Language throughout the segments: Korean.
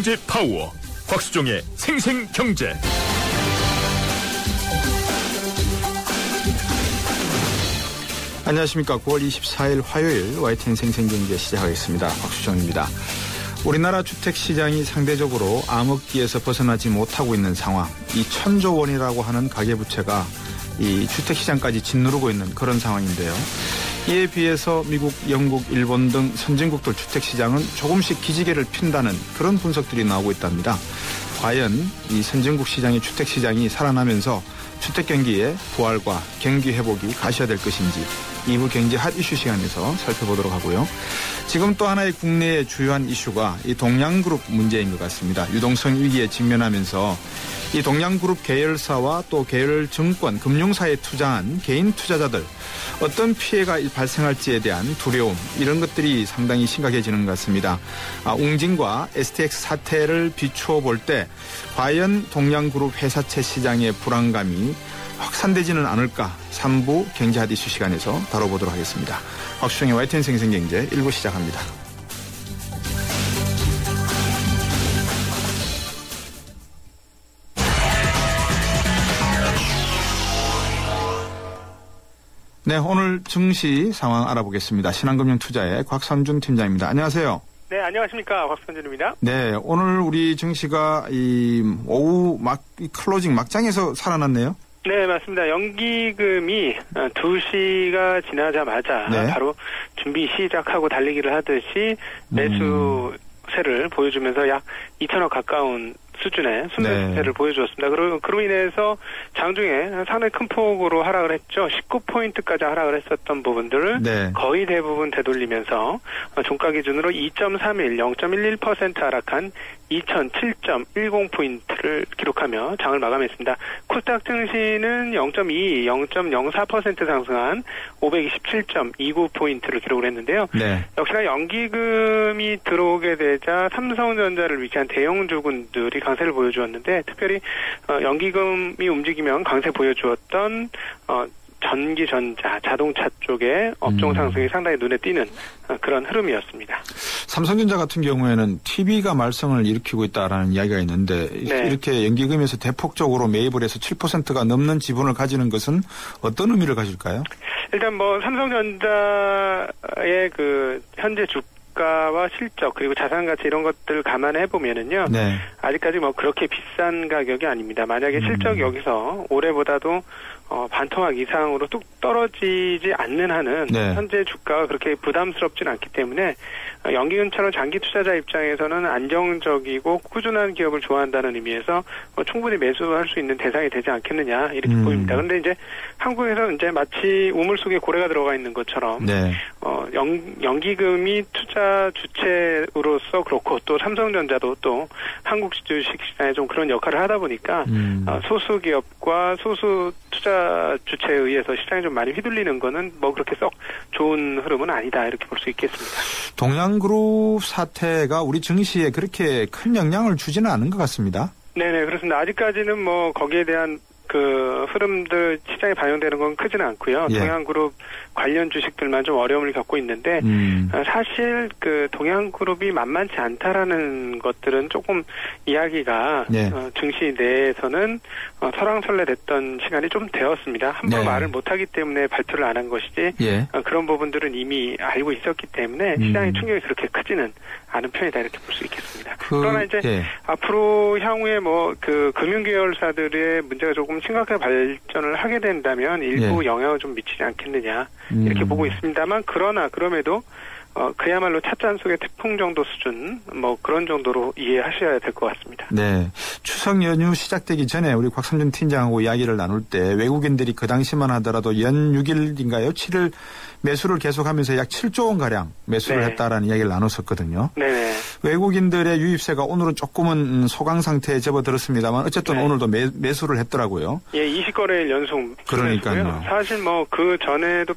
경제 파워. 곽수종의 생생경제. 안녕하십니까. 9월 24일 화요일 YTN 생생경제 시작하겠습니다. 곽수종입니다. 우리나라 주택시장이 상대적으로 암흑기에서 벗어나지 못하고 있는 상황, 이 1,000조 원이라고 하는 가계부채가 이 주택시장까지 짓누르고 있는 그런 상황인데요. 이에 비해서 미국, 영국, 일본 등 선진국들 주택시장은 조금씩 기지개를 핀다는 그런 분석들이 나오고 있답니다. 과연 이 선진국 시장의 주택시장이 살아나면서 주택경기의 부활과 경기 회복이 가셔야될 것인지 2부 경제 핫 이슈 시간에서 살펴보도록 하고요. 지금 또 하나의 국내의 주요한 이슈가 이 동양그룹 문제인 것 같습니다. 유동성 위기에 직면하면서 이 동양그룹 계열사와 또 계열증권, 금융사에 투자한 개인 투자자들 어떤 피해가 발생할지에 대한 두려움, 이런 것들이 상당히 심각해지는 것 같습니다. 웅진과 STX 사태를 비추어 볼 때 과연 동양그룹 회사채 시장의 불안감이 확산되지는 않을까. 3부 경제 핫 이슈 시간에서 다뤄보도록 하겠습니다. 곽수종의 YTN 생생경제 1부 시작합니다. 네, 오늘 증시 상황 알아보겠습니다. 신한금융투자의 곽선준 팀장입니다. 안녕하세요. 네, 안녕하십니까. 곽선준입니다. 네, 오늘 우리 증시가 이 오후 클로징 막장에서 살아났네요. 네, 맞습니다. 연기금이 2시가 지나자마자 네. 바로 준비 시작하고 달리기를 하듯이 매수세를 보여주면서 약 2천억 가까운 수준의 순매수세를 네. 보여주었습니다. 그로 인해서 장중에 상당히 큰 폭으로 하락을 했죠. 19포인트까지 하락을 했었던 부분들을 네. 거의 대부분 되돌리면서 종가 기준으로 2.31, 0.11% 하락한 2007.10포인트를 기록하며 장을 마감했습니다. 코스닥 증시는 0.2, 0.04% 상승한 527.29포인트를 기록을 했는데요. 네. 역시나 연기금이 들어오게 되자 삼성전자를 위시한 대형주군들이 강세를 보여주었는데, 특별히 연기금이 움직이면 강세 보여주었던 전기전자, 자동차 쪽의 업종 상승이 상당히 눈에 띄는 그런 흐름이었습니다. 삼성전자 같은 경우에는 TV가 말썽을 일으키고 있다라는 이야기가 있는데 네. 이렇게 연기금에서 대폭적으로 매입을 해서 7%가 넘는 지분을 가지는 것은 어떤 의미를 가질까요? 일단 삼성전자의 그 현재 주가와 실적 그리고 자산 가치 이런 것들을 감안해 보면은요. 네. 아직까지 그렇게 비싼 가격이 아닙니다. 만약에 실적이 여기서 올해보다도 반토막 이상으로 뚝 떨어지지 않는 한은 네. 현재 주가가 그렇게 부담스럽진 않기 때문에 연기금처럼 장기 투자자 입장에서는 안정적이고 꾸준한 기업을 좋아한다는 의미에서 충분히 매수할 수 있는 대상이 되지 않겠느냐 이렇게 보입니다. 그런데 이제 한국에서 이제 마치 우물 속에 고래가 들어가 있는 것처럼 네. 연기금이 투자 주체로서 그렇고 또 삼성전자도 또 한국 주식시장에 좀 그런 역할을 하다 보니까 소수 기업과 소수 투자 주체에 의해서 시장이 좀 많이 휘둘리는 거는 그렇게 썩 좋은 흐름은 아니다 이렇게 볼 수 있겠습니다. 동양그룹 사태가 우리 증시에 그렇게 큰 영향을 주지는 않은 것 같습니다. 네네, 그렇습니다. 아직까지는 거기에 대한 그 흐름들 시장에 반영되는 건 크지는 않고요. 예. 동양그룹 관련 주식들만 좀 어려움을 겪고 있는데 사실 그 동양그룹이 만만치 않다라는 것들은 조금 이야기가 예. 증시 내에서는 설왕설래됐던 시간이 좀 되었습니다. 함부로 네. 말을 못하기 때문에 발표를 안 한 것이지 예. 그런 부분들은 이미 알고 있었기 때문에 시장의 충격이 그렇게 크지는 않은 편이다 이렇게 볼 수 있겠습니다. 그러나 이제 예. 앞으로 향후에 그 금융계열사들의 문제가 조금 심각하게 발전을 하게 된다면 일부 예. 영향을 좀 미치지 않겠느냐 이렇게 보고 있습니다만 그럼에도 그야말로 찻잔 속의 태풍 정도 수준 그런 정도로 이해하셔야 될 것 같습니다. 네, 추석 연휴 시작되기 전에 우리 곽선준 팀장하고 이야기를 나눌 때 외국인들이 그 당시만 하더라도 연 6일인가요? 7일 매수를 계속하면서 약 7조 원 가량 매수를 네. 했다라는 이야기를 나눴었거든요. 네. 외국인들의 유입세가 오늘은 조금은 소강 상태에 접어들었습니다만 어쨌든 네. 오늘도 매수를 했더라고요. 예, 20거래일 연속. 그러니까요. 사실 그 전에도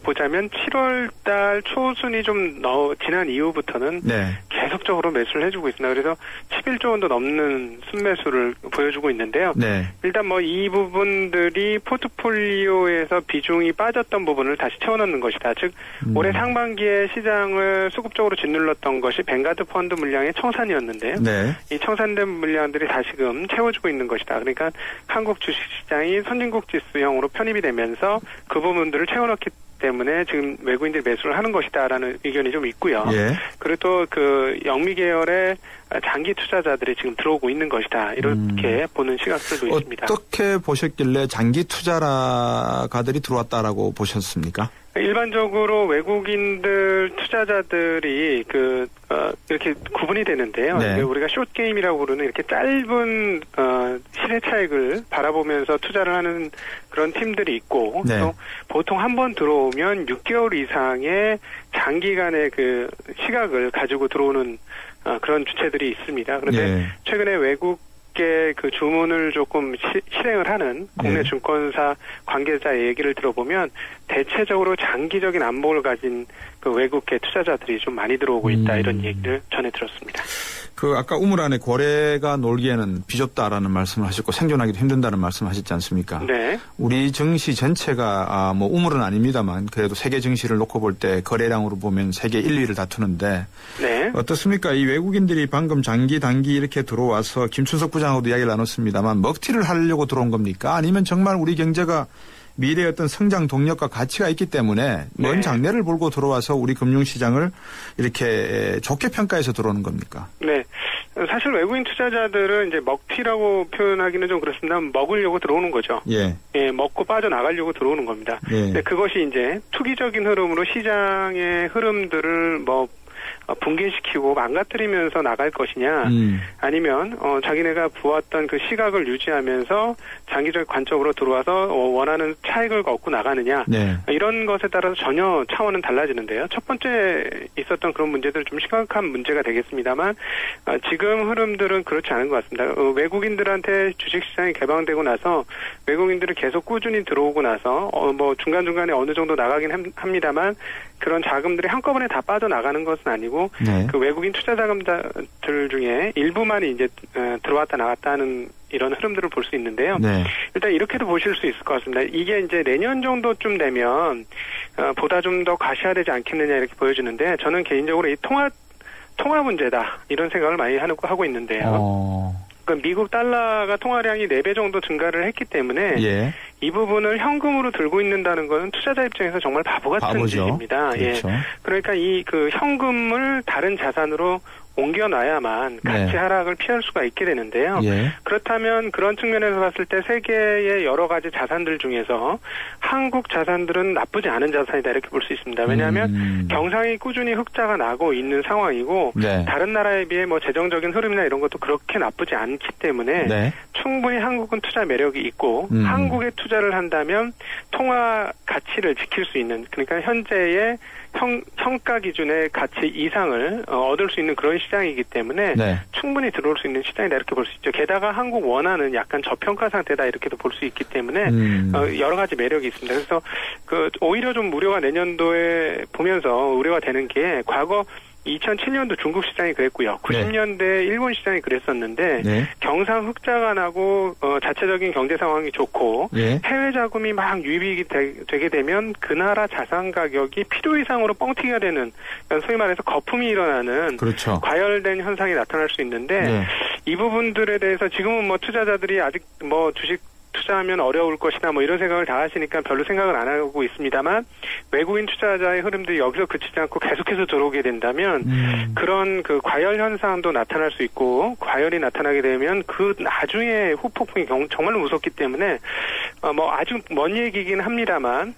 보자면 7월 달 초순이 좀 지난 이후부터는 네. 계속 계속적으로 매수를 해주고 있습니다. 그래서 11조 원도 넘는 순매수를 보여주고 있는데요. 네. 일단 뭐 이 부분들이 포트폴리오에서 비중이 빠졌던 부분을 다시 채워넣는 것이다. 즉 올해 상반기에 시장을 수급적으로 짓눌렀던 것이 뱅가드 펀드 물량의 청산이었는데요. 네. 이 청산된 물량들이 다시금 채워주고 있는 것이다. 그러니까 한국 주식시장이 선진국 지수형으로 편입이 되면서 그 부분들을 채워넣기 때문에 지금 외국인들이 매수를 하는 것이다라는 의견이 좀 있고요. 예. 그리고 또 그 영미 계열의 장기 투자자들이 지금 들어오고 있는 것이다. 이렇게 보는 시각들도 있습니다. 어떻게 보셨길래 장기 투자가들이 들어왔다라고 보셨습니까? 일반적으로 외국인들 투자자들이 이렇게 구분이 되는데요. 네. 우리가 숏게임이라고 부르는 이렇게 짧은 시세 차익을 바라보면서 투자를 하는 그런 팀들이 있고 네. 또 보통 한 번 들어오면 6개월 이상의 장기간의 그 시각을 가지고 들어오는 그런 주체들이 있습니다. 그런데 네. 최근에 외국계 그 주문을 조금 실행을 하는 국내 네. 증권사 관계자의 얘기를 들어보면 대체적으로 장기적인 안목을 가진 그 외국계 투자자들이 좀 많이 들어오고 있다 이런 얘기를 전해 들었습니다. 아까 우물 안에 고래가 놀기에는 비좁다라는 말씀을 하셨고 생존하기도 힘든다는 말씀을 하셨지 않습니까? 네. 우리 증시 전체가 뭐 우물은 아닙니다만 그래도 세계 증시를 놓고 볼 때 거래량으로 보면 세계 1, 2위를 다투는데 네. 어떻습니까? 이 외국인들이 방금 장기 단기 이렇게 들어와서 김춘석 부장하고도 이야기를 나눴습니다만 먹튀를 하려고 들어온 겁니까? 아니면 정말 우리 경제가 미래의 어떤 성장 동력과 가치가 있기 때문에 먼 장래를 몰고 들어와서 우리 금융시장을 이렇게 좋게 평가해서 들어오는 겁니까? 네. 사실 외국인 투자자들은 이제 먹튀라고 표현하기는 좀 그렇습니다. 먹으려고 들어오는 거죠. 예. 예, 먹고 빠져나가려고 들어오는 겁니다. 예. 근데 그것이 이제 투기적인 흐름으로 시장의 흐름들을 붕괴시키고 망가뜨리면서 나갈 것이냐 아니면 자기네가 부었던 그 시각을 유지하면서 장기적 관점으로 들어와서 원하는 차익을 얻고 나가느냐 네. 이런 것에 따라서 전혀 차원은 달라지는데요. 첫 번째 있었던 그런 문제들 좀 심각한 문제가 되겠습니다만 지금 흐름들은 그렇지 않은 것 같습니다. 외국인들한테 주식시장이 개방되고 나서 외국인들은 계속 꾸준히 들어오고 나서 중간중간에 어느 정도 나가긴 합니다만 그런 자금들이 한꺼번에 다 빠져나가는 것은 아니고 네. 그 외국인 투자 자금들 중에 일부만이 이제 들어왔다 나갔다 하는 이런 흐름들을 볼 수 있는데요. 네. 일단 이렇게도 보실 수 있을 것 같습니다. 이게 이제 내년 정도쯤 되면 보다 좀 더 가시화되지 않겠느냐 이렇게 보여지는데 저는 개인적으로 이 통화 문제다 이런 생각을 많이 하고 있는데요. 그러니까 미국 달러가 통화량이 4배 정도 증가를 했기 때문에 예. 이 부분을 현금으로 들고 있는다는 것은 투자자 입장에서 정말 바보 같은 짓입니다. 그렇죠. 예. 그러니까 이 그 현금을 다른 자산으로 옮겨놔야만 가치 하락을 피할 수가 있게 되는데요. 예. 그렇다면 그런 측면에서 봤을 때 세계의 여러 가지 자산들 중에서 한국 자산들은 나쁘지 않은 자산이다 이렇게 볼 수 있습니다. 왜냐하면 경상이 꾸준히 흑자가 나고 있는 상황이고 다른 나라에 비해 재정적인 흐름이나 이런 것도 그렇게 나쁘지 않기 때문에 충분히 한국은 투자 매력이 있고 한국에 투자를 한다면 통화 가치를 지킬 수 있는 그러니까 현재의 평가 기준의 가치 이상을 얻을 수 있는 그런 시장이기 때문에 충분히 들어올 수 있는 시장이다 이렇게 볼 수 있죠. 게다가 한국 원화는 약간 저평가 상태다 이렇게도 볼 수 있기 때문에 여러 가지 매력이 있습니다. 그래서 오히려 좀 우려가 내년도에 보면서 우려가 되는 게 과거 2007년도 중국 시장이 그랬고요. 90년대 일본 시장이 그랬었는데 경상 흑자가 나고 자체적인 경제 상황이 좋고 해외 자금이 막 유입이 되게 되면 그 나라 자산 가격이 필요 이상으로 뻥튀기가 되는 소위 말해서 거품이 일어나는 과열된 현상이 나타날 수 있는데 이 부분들에 대해서 지금은 투자자들이 아직 주식 투자하면 어려울 것이나 이런 생각을 다 하시니까 별로 생각을 안 하고 있습니다만 외국인 투자자의 흐름들이 여기서 그치지 않고 계속해서 들어오게 된다면 그런 그 과열 현상도 나타날 수 있고 과열이 나타나게 되면 그 나중에 후폭풍이 정말로 무섭기 때문에 아주 먼 얘기긴 합니다만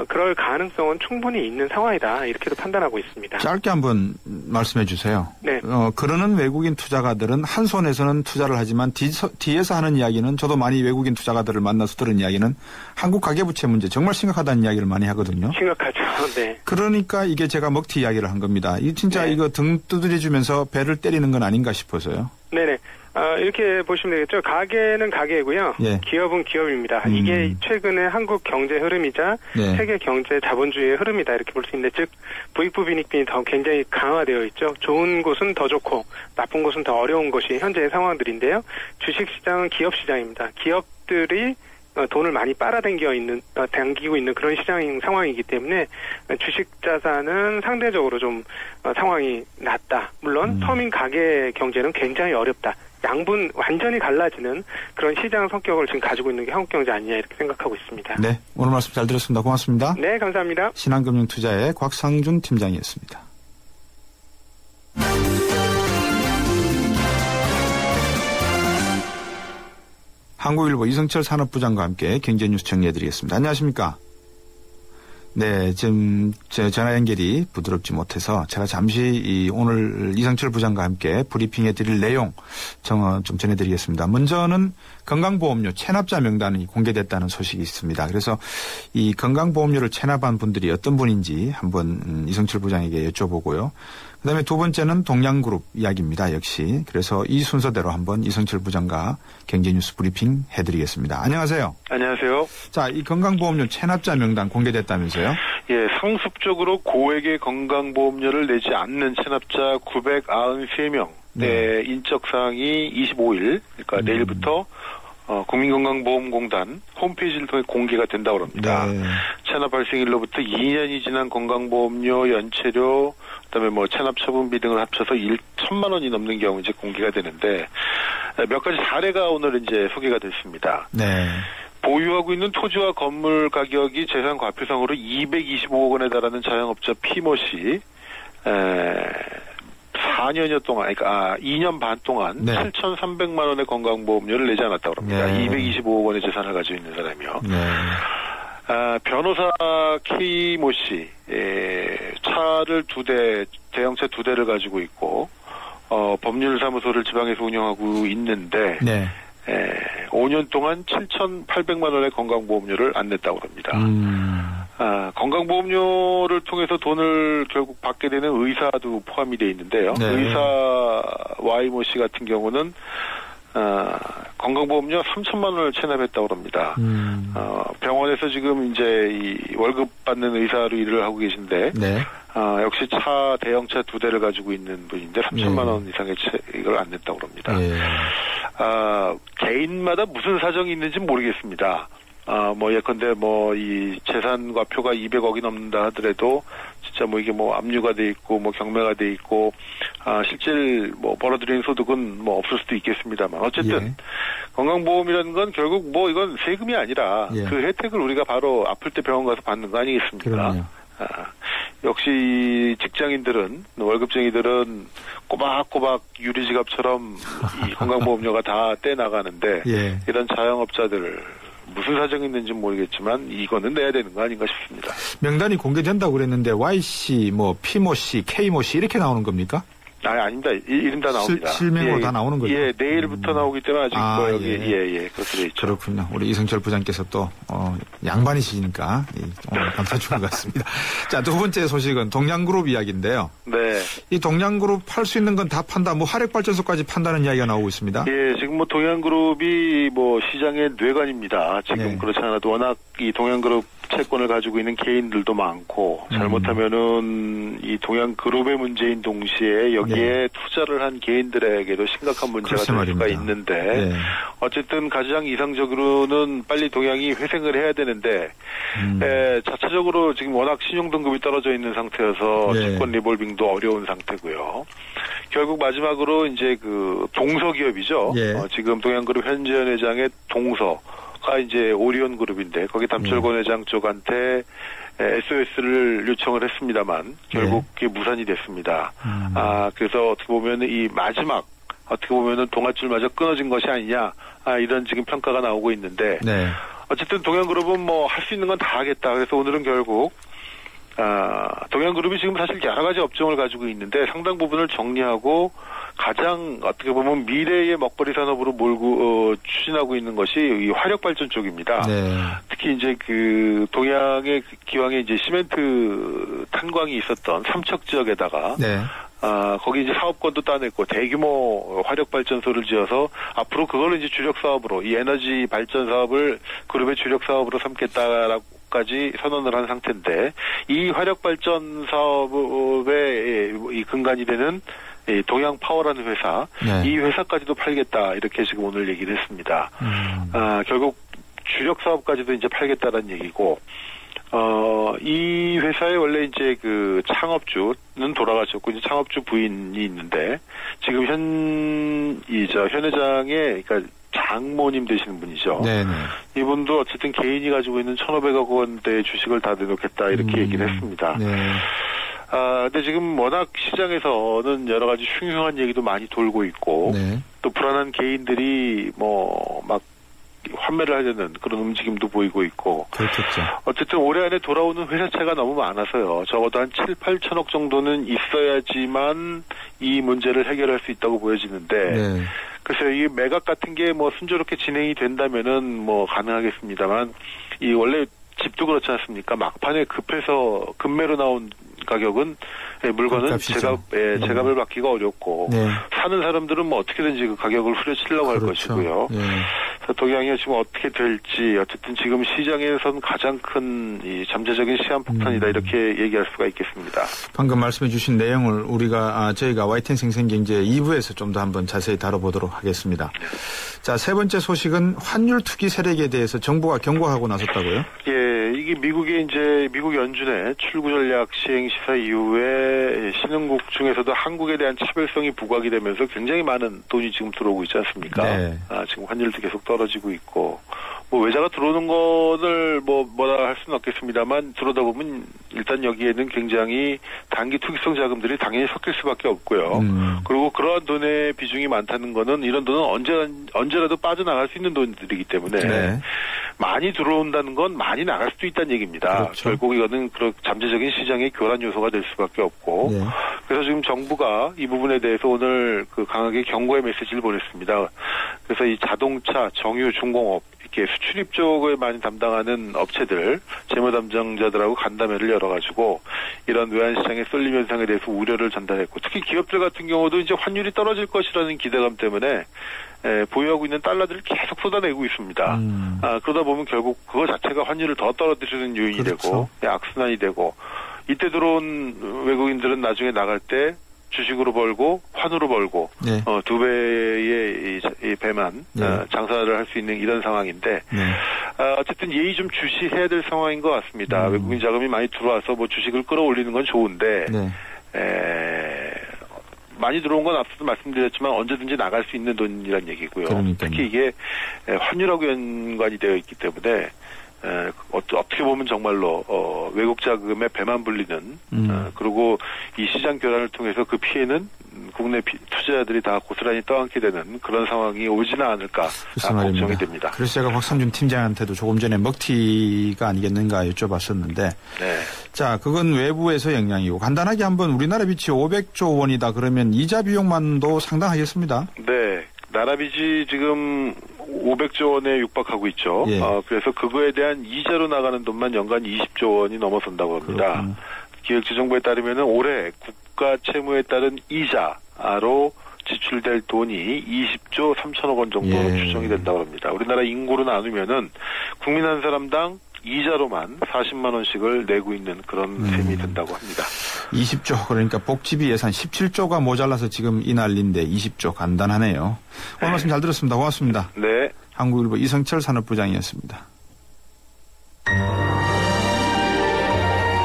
그럴 가능성은 충분히 있는 상황이다 이렇게도 판단하고 있습니다. 짧게 한번 말씀해 주세요. 네. 그러는 외국인 투자가들은 한 손에서는 투자를 하지만 뒤에서 하는 이야기는 저도 많이 외국인 투자가들을 만나서 들은 이야기는 한국 가계부채 문제 정말 심각하다는 이야기를 많이 하거든요. 심각하죠. 네. 그러니까 이게 제가 먹튀 이야기를 한 겁니다. 이거 진짜 이거 등 두드려주면서 배를 때리는 건 아닌가 싶어서요. 네네. 이렇게 보시면 되겠죠. 가계는 가계고요. 예. 기업은 기업입니다. 이게 최근에 한국 경제 흐름이자 예. 세계 경제 자본주의의 흐름이다 이렇게 볼 수 있는데, 즉 부익부 빈익빈이 더 굉장히 강화되어 있죠. 좋은 곳은 더 좋고 나쁜 곳은 더 어려운 것이 현재의 상황들인데요. 주식시장은 기업시장입니다. 기업들이 돈을 많이 당기고 있는 그런 시장 상황이기 때문에 주식 자산은 상대적으로 좀 상황이 낮다. 물론 서민 가계 경제는 굉장히 어렵다. 양분 완전히 갈라지는 그런 시장 성격을 지금 가지고 있는 게 한국 경제 아니냐 이렇게 생각하고 있습니다. 네, 오늘 말씀 잘 들었습니다. 고맙습니다. 네, 감사합니다. 신한금융투자의 곽상준 팀장이었습니다. 한국일보 이성철 산업부장과 함께 경제뉴스 정리해드리겠습니다. 안녕하십니까? 네, 지금 전화 연결이 부드럽지 못해서 제가 잠시 오늘 이성철 부장과 함께 브리핑해드릴 내용 좀 전해드리겠습니다. 먼저는 건강보험료 체납자 명단이 공개됐다는 소식이 있습니다. 그래서 이 건강보험료를 체납한 분들이 어떤 분인지 한번 이성철 부장에게 여쭤보고요. 그다음에 두 번째는 동양그룹 이야기입니다. 역시. 그래서 이 순서대로 한번 이성철 부장과 경제뉴스 브리핑 해드리겠습니다. 안녕하세요. 안녕하세요. 자, 이 건강보험료 체납자 명단 공개됐다면서요? 예, 상습적으로 고액의 건강보험료를 내지 않는 체납자 993명 네. 인적사항이 25일, 그러니까 내일부터 국민건강보험공단 홈페이지를 통해 공개가 된다고 합니다. 네. 체납 발생일로부터 2년이 지난 건강보험료, 연체료, 그다음에 뭐 체납 처분비 등을 합쳐서 1,000만 원이 넘는 경우 이제 공개가 되는데 몇 가지 사례가 오늘 이제 소개가 됐습니다. 네. 보유하고 있는 토지와 건물 가격이 재산 과표상으로 225억 원에 달하는 자영업자 피모 씨 4년여 동안, 그러니까 2년 반 동안 네. 7,300만 원의 건강보험료를 내지 않았다고 합니다. 네. 225억 원의 재산을 가지고 있는 사람이요. 네. 변호사 K모 씨, 차를 대형차 2대를 가지고 있고, 법률사무소를 지방에서 운영하고 있는데, 네. 5년 동안 7,800만 원의 건강보험료를 안 냈다고 합니다. 건강보험료를 통해서 돈을 결국 받게 되는 의사도 포함이 되어 있는데요. 네. 의사 Y모 씨 같은 경우는 건강보험료 3천만 원을 체납했다고 합니다. 병원에서 지금 이제 이 월급 받는 의사로 일을 하고 계신데, 네. 역시 대형차 2대를 가지고 있는 분인데 3천만 원 이상의 이걸 안 냈다고 합니다. 네. 개인마다 무슨 사정이 있는지 모르겠습니다. 예컨대 이 재산과 표가 200억이 넘는다 하더라도 진짜 이게 압류가 돼 있고 경매가 돼 있고 실질 벌어들이는 소득은 없을 수도 있겠습니다만 어쨌든 예. 건강보험이라는 건 결국 이건 세금이 아니라 예. 그 혜택을 우리가 바로 아플 때 병원 가서 받는 거 아니겠습니까? 역시 직장인들은 월급쟁이들은 꼬박꼬박 유리지갑처럼 이 건강보험료가 다 떼나가는데 예. 이런 자영업자들 무슨 사정이 있는지 모르겠지만 이거는 내야 되는 거 아닌가 싶습니다. 명단이 공개된다고 그랬는데 Y씨, P모씨, K모씨 이렇게 나오는 겁니까? 아닙니다. 이름 다 나옵니다. 실명으로 다 나오는 거죠? 예, 내일부터 나오기 때문에 아직 여기, 예, 그렇게 돼 있죠. 그렇군요. 우리 이성철 부장께서 또, 양반이시니까, 오늘 감사주는 것 같습니다. 자, 두 번째 소식은 동양그룹 이야기인데요. 네. 이 동양그룹 팔 수 있는 건 다 판다, 화력발전소까지 판다는 이야기가 나오고 있습니다. 예, 지금 동양그룹이 시장의 뇌관입니다. 지금 네. 그렇지 않아도 워낙 이 동양그룹 채권을 가지고 있는 개인들도 많고 잘못하면은 이 동양그룹의 문제인 동시에 여기에 네. 투자를 한 개인들에게도 심각한 문제가 될 수가 있는데 네. 어쨌든 가장 이상적으로는 빨리 동양이 회생을 해야 되는데 자체적으로 지금 워낙 신용등급이 떨어져 있는 상태여서 네. 채권 리볼빙도 어려운 상태고요. 결국 마지막으로 이제 그 동서기업이죠. 네. 지금 동양그룹 현재현 회장의 동서가 이제 오리온 그룹인데 거기 담철권 회장 쪽한테 SOS를 요청을 했습니다만 결국 그게 무산이 됐습니다. 그래서 어떻게 보면 이 마지막 어떻게 보면은 동아줄마저 끊어진 것이 아니냐 이런 지금 평가가 나오고 있는데 네. 어쨌든 동양그룹은 할 수 있는 건 다 하겠다. 그래서 오늘은 결국 동양그룹이 지금 사실 여러 가지 업종을 가지고 있는데 상당 부분을 정리하고 가장 어떻게 보면 미래의 먹거리 산업으로 몰고 추진하고 있는 것이 이 화력발전 쪽입니다. 네. 특히 이제 그 동양의 기왕에 이제 시멘트 탄광이 있었던 삼척 지역에다가 네. 거기 이제 사업권도 따냈고 대규모 화력발전소를 지어서 앞으로 그걸로 이제 주력 사업으로 이 에너지 발전 사업을 그룹의 주력 사업으로 삼겠다라고까지 선언을 한 상태인데 이 화력발전 사업의 이 근간이 되는 동양파워라는 회사, 네. 이 회사까지도 팔겠다 이렇게 지금 오늘 얘기를 했습니다. 결국 주력 사업까지도 이제 팔겠다라는 얘기고. 이 회사에 원래 이제 그 창업주는 돌아가셨고, 이제 창업주 부인이 있는데, 지금 현 회장의, 그러니까 장모님 되시는 분이죠. 네네. 이분도 어쨌든 개인이 가지고 있는 1,500억 원대의 주식을 다 내놓겠다, 이렇게 얘기를 했습니다. 네. 근데 지금 워낙 시장에서는 여러 가지 흉흉한 얘기도 많이 돌고 있고, 네. 또 불안한 개인들이 막 환매를 하려는 그런 움직임도 보이고 있고. 그렇겠죠. 어쨌든 올해 안에 돌아오는 회사채가 너무 많아서요. 적어도 한 7, 8천억 정도는 있어야지만 이 문제를 해결할 수 있다고 보여지는데. 네. 글쎄요, 이 매각 같은 게 순조롭게 진행이 된다면은 가능하겠습니다만, 이 원래 집도 그렇지 않습니까? 막판에 급해서 급매로 나온 가격은 물건은 제값을 받기가 어렵고 네. 사는 사람들은 어떻게든지 그 가격을 후려치려고 할 것이고요. 네. 그래서 동양이 지금 어떻게 될지 어쨌든 지금 시장에선 가장 큰 이 잠재적인 시한폭탄이다 이렇게 얘기할 수가 있겠습니다. 방금 말씀해 주신 내용을 저희가 YTN 생생경제 2부에서 좀 더 한번 자세히 다뤄보도록 하겠습니다. 네. 자, 세 번째 소식은 환율 투기 세력에 대해서 정부가 경고하고 나섰다고요? 예, 이게 미국 연준의 출구 전략 시행 시사 이후에 신흥국 중에서도 한국에 대한 차별성이 부각이 되면서 굉장히 많은 돈이 지금 들어오고 있지 않습니까? 네. 지금 환율도 계속 떨어지고 있고, 외자가 들어오는 거를 뭐라 할 수는 없겠습니다만, 들어오다 보면 일단 여기에는 굉장히 단기 투기성 자금들이 당연히 섞일 수밖에 없고요. 그리고 그러한 돈의 비중이 많다는 거는 이런 돈은 언제라도 빠져나갈 수 있는 돈들이기 때문에 네. 많이 들어온다는 건 많이 나갈 수도 있다는 얘기입니다. 그렇죠. 결국 이거는 잠재적인 시장의 교란 요소가 될 수밖에 없고 네. 그래서 지금 정부가 이 부분에 대해서 오늘 강하게 경고의 메시지를 보냈습니다. 그래서 이 자동차, 정유, 중공업 이렇게 수출입 쪽을 많이 담당하는 업체들, 재무 담당자들하고 간담회를 열어가지고 이런 외환시장의 쏠림 현상에 대해서 우려를 전달했고, 특히 기업들 같은 경우도 이제 환율이 떨어질 것이라는 기대감 때문에 보유하고 있는 달러들을 계속 쏟아내고 있습니다. 그러다 보면 결국 그거 자체가 환율을 더 떨어뜨리는 요인이 그렇죠. 되고 악순환이 되고, 이때 들어온 외국인들은 나중에 나갈 때 주식으로 벌고 환으로 벌고 네. 2배의 이 배만 네. 장사를 할 수 있는 이런 상황인데 네. 어쨌든 예의 좀 주시해야 될 상황인 것 같습니다. 외국인 자금이 많이 들어와서 주식을 끌어올리는 건 좋은데 네. 많이 들어온 건 앞서도 말씀드렸지만 언제든지 나갈 수 있는 돈이란 얘기고요. 그러니까요. 특히 이게 환율하고 연관이 되어 있기 때문에 어떻게 보면 정말로 외국 자금의 배만 불리는 그리고 이 시장 교란을 통해서 그 피해는 국내 투자자들이 다 고스란히 떠안게 되는 그런 상황이 오지는 않을까 걱정이 됩니다. 그래서 제가 박상준 팀장한테도 조금 전에 먹튀가 아니겠는가 여쭤봤었는데 네. 자, 그건 외부에서 영향이고 간단하게 한번 우리나라 빚이 500조 원이다 그러면 이자 비용만도 상당하겠습니다. 네. 나라 빚이 지금 500조 원에 육박하고 있죠. 예. 그래서 그거에 대한 이자로 나가는 돈만 연간 20조 원이 넘어선다고 합니다. 기획재정부에 따르면 올해 국가 채무에 따른 이자로 지출될 돈이 20조 3천억 원 정도로 추정이 된다고 합니다. 우리나라 인구로 나누면은 국민 한 사람당 이자로만 40만 원씩을 내고 있는 그런 셈이 된다고 합니다. 20조 그러니까 복지비 예산 17조가 모자라서 지금 이 난리인데 20조 간단하네요. 오늘 말씀 잘 들었습니다. 고맙습니다. 네. 한국일보 이성철 산업부장이었습니다.